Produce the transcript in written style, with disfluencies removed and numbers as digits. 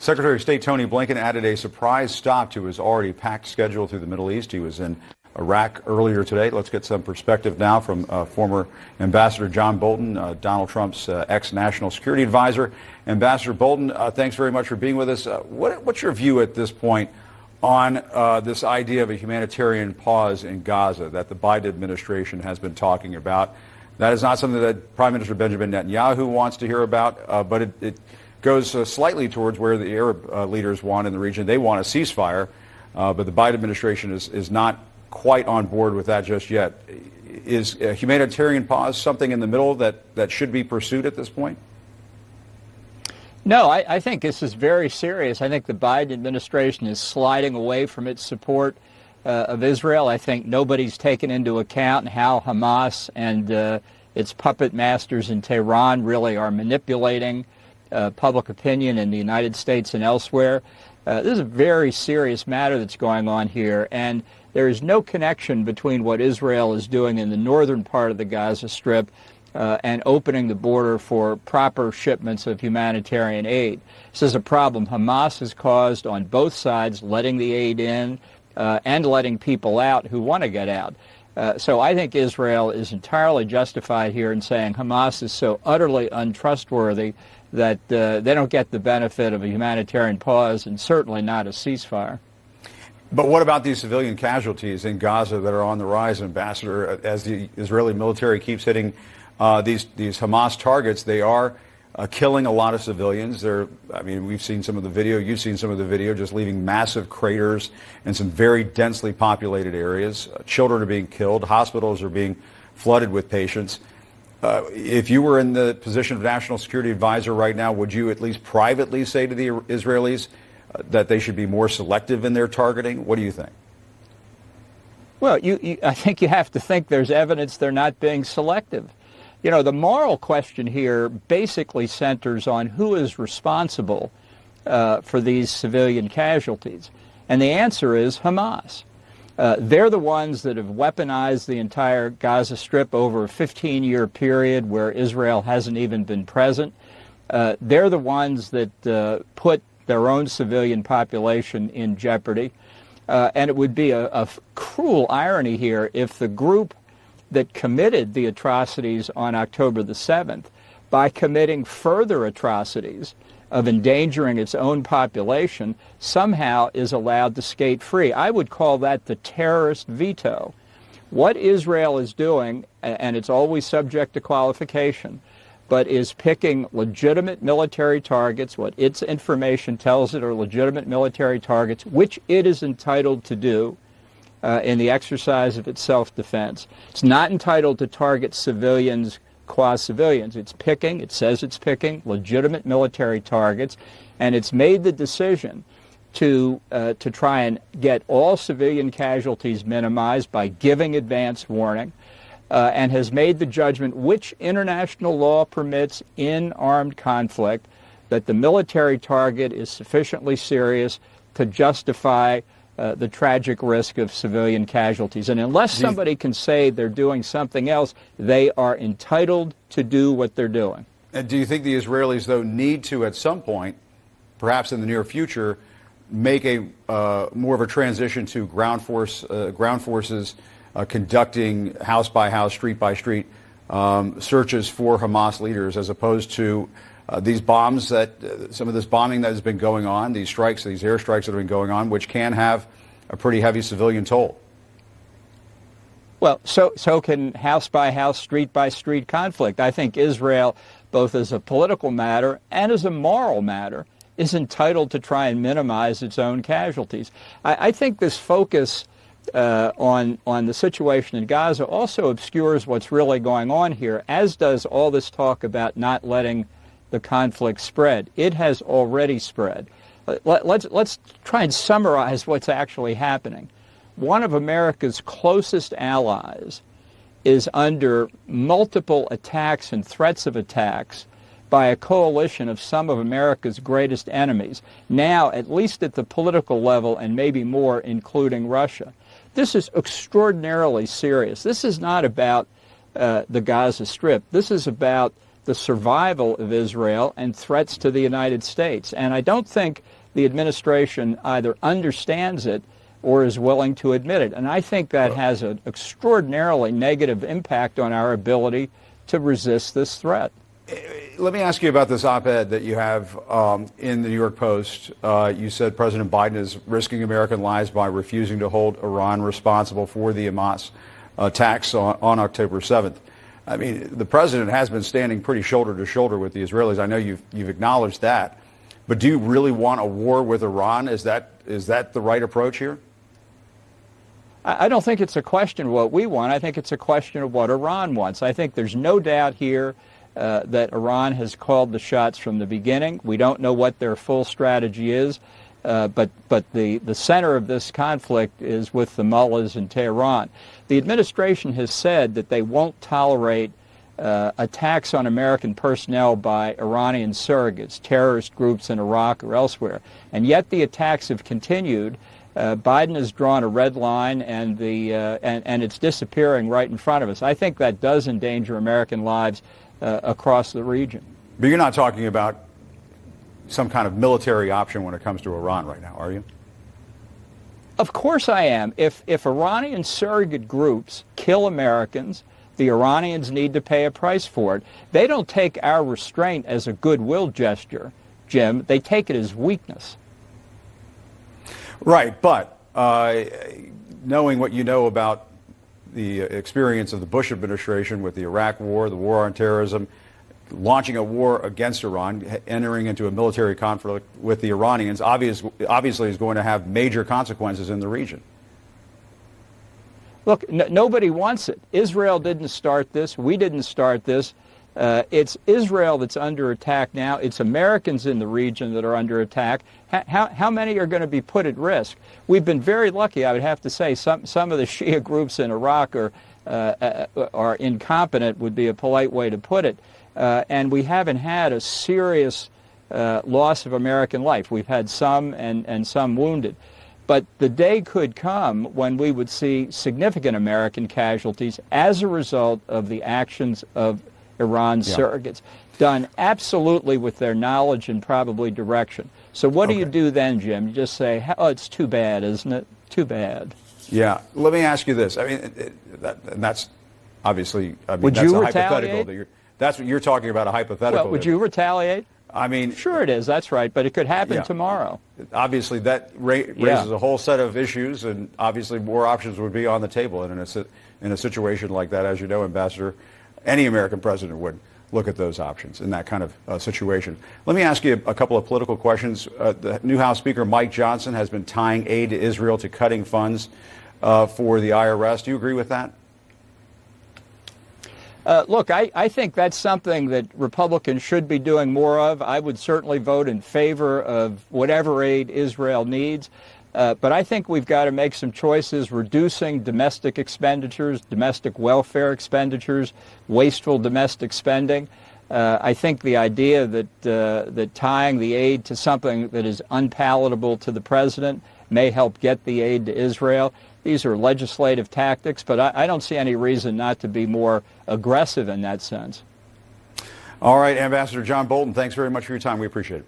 Secretary of State Tony Blinken added a surprise stop to his already packed schedule through the Middle East. He was in Iraq earlier today. Let's get some perspective now from former Ambassador John Bolton, Donald Trump's ex-national security advisor. Ambassador Bolton, thanks very much for being with us. What's your view at this point on this idea of a humanitarian pause in Gaza that the Biden administration has been talking about? That is not something that Prime Minister Benjamin Netanyahu wants to hear about, but it goes slightly towards where the Arab leaders want in the region. They want a ceasefire, but the Biden administration is not quite on board with that just yet. Is a humanitarian pause something in the middle that should be pursued at this point? No, I think this is very serious. I think the Biden administration is sliding away from its support of Israel. I think nobody's taken into account how Hamas and its puppet masters in Tehran really are manipulating public opinion in the United States and elsewhere. This is a very serious matter that's going on here, and there is no connection between what Israel is doing in the northern part of the Gaza Strip and opening the border for proper shipments of humanitarian aid. This is a problem Hamas has caused on both sides, letting the aid in and letting people out who want to get out. So I think Israel is entirely justified here in saying Hamas is so utterly untrustworthy that they don't get the benefit of a humanitarian pause and certainly not a ceasefire. But what about these civilian casualties in Gaza that are on the rise, Ambassador? As the Israeli military keeps hitting these Hamas targets, they are killing a lot of civilians. I mean, we've seen some of the video. You've seen some of the video, just leaving massive craters in some very densely populated areas. Children are being killed. Hospitals are being flooded with patients. If you were in the position of national security advisor right now, would you at least privately say to the Israelis that they should be more selective in their targeting? What do you think? Well, I think you have to think there's evidence they're not being selective. You know, the moral question here basically centers on who is responsible for these civilian casualties. And the answer is Hamas. They're the ones that have weaponized the entire Gaza Strip over a 15-year period where Israel hasn't even been present. They're the ones that put their own civilian population in jeopardy. And it would be a cruel irony here if the group that committed the atrocities on October the 7th, by committing further atrocities of endangering its own population, somehow is allowed to skate free. I would call that the terrorist veto. What Israel is doing, and it's always subject to qualification, but is picking legitimate military targets, what its information tells it are legitimate military targets, which it is entitled to do in the exercise of its self-defense. It's not entitled to target civilians qua civilians. It says it's picking legitimate military targets, and it's made the decision to try and get all civilian casualties minimized by giving advance warning, and has made the judgment, which international law permits in armed conflict, that the military target is sufficiently serious to justify the tragic risk of civilian casualties. And unless somebody can say they're doing something else, they are entitled to do what they're doing. And do you think the Israelis, though, need to, at some point, perhaps in the near future, make a more of a transition to ground forces conducting house by house, street by street searches for Hamas leaders, as opposed to these bombs some of this bombing that has been going on, these strikes, these airstrikes that have been going on, which can have a pretty heavy civilian toll? Well, so can house by house, street by street conflict. I think Israel, both as a political matter and as a moral matter, is entitled to try and minimize its own casualties. I think this focus on the situation in Gaza also obscures what's really going on here, as does all this talk about not letting the conflict spread. It has already spread. Let's try and summarize what's actually happening. One of America's closest allies is under multiple attacks and threats of attacks by a coalition of some of America's greatest enemies, now at least at the political level and maybe more, including Russia. This is extraordinarily serious. This is not about the Gaza Strip. This is about the survival of Israel and threats to the United States. And I don't think the administration either understands it or is willing to admit it. And I think that has an extraordinarily negative impact on our ability to resist this threat. Let me ask you about this op-ed that you have in the New York Post. You said President Biden is risking American lives by refusing to hold Iran responsible for the Hamas attacks on October 7th. I mean, the president has been standing pretty shoulder to shoulder with the Israelis. I know you've acknowledged that. But do you really want a war with Iran? Is that the right approach here? I don't think it's a question of what we want. I think it's a question of what Iran wants. I think there's no doubt here that Iran has called the shots from the beginning. We don't know what their full strategy is, but the center of this conflict is with the mullahs in Tehran. The administration has said that they won't tolerate attacks on American personnel by Iranian surrogates, terrorist groups in Iraq or elsewhere. And yet the attacks have continued. Biden has drawn a red line, and it's disappearing right in front of us. I think that does endanger American lives across the region. But you're not talking about some kind of military option when it comes to Iran right now, are you? Of course I am. If Iranian surrogate groups kill Americans, the Iranians need to pay a price for it. They don't take our restraint as a goodwill gesture, Jim. They take it as weakness. Right, but knowing what you know about the experience of the Bush administration with the Iraq War, the war on terrorism, launching a war against Iran, entering into a military conflict with the Iranians, obviously is going to have major consequences in the region. Look, nobody wants it. Israel didn't start this. We didn't start this. It's Israel that's under attack now. It's Americans in the region that are under attack. How many are going to be put at risk? We've been very lucky, I would have to say. Some of the Shia groups in Iraq are incompetent, would be a polite way to put it. And we haven't had a serious loss of American life. We've had some and some wounded. But the day could come when we would see significant American casualties as a result of the actions of Iran's surrogates, done absolutely with their knowledge and probably direction. So what do you do then, Jim? You just say, oh, it's too bad, isn't it? Too bad. Yeah. Let me ask you this. I mean, that's obviously, would that's you a retaliate? hypothetical. That's what you're talking about, a hypothetical. Well, would you retaliate? I mean, sure it is. That's right. But it could happen tomorrow. Obviously, that raises a whole set of issues, and obviously more options would be on the table. And in a situation like that, as you know, Ambassador, any American president would look at those options in that kind of situation. Let me ask you a couple of political questions. The new House Speaker, Mike Johnson, has been tying aid to Israel to cutting funds for the IRS. Do you agree with that? Look, I think that's something that Republicans should be doing more of. I would certainly vote in favor of whatever aid Israel needs. But I think we've got to make some choices, reducing domestic expenditures, domestic welfare expenditures, wasteful domestic spending. I think the idea that tying the aid to something that is unpalatable to the president may help get the aid to Israel. These are legislative tactics, but I don't see any reason not to be more aggressive in that sense. All right, Ambassador John Bolton, thanks very much for your time. We appreciate it.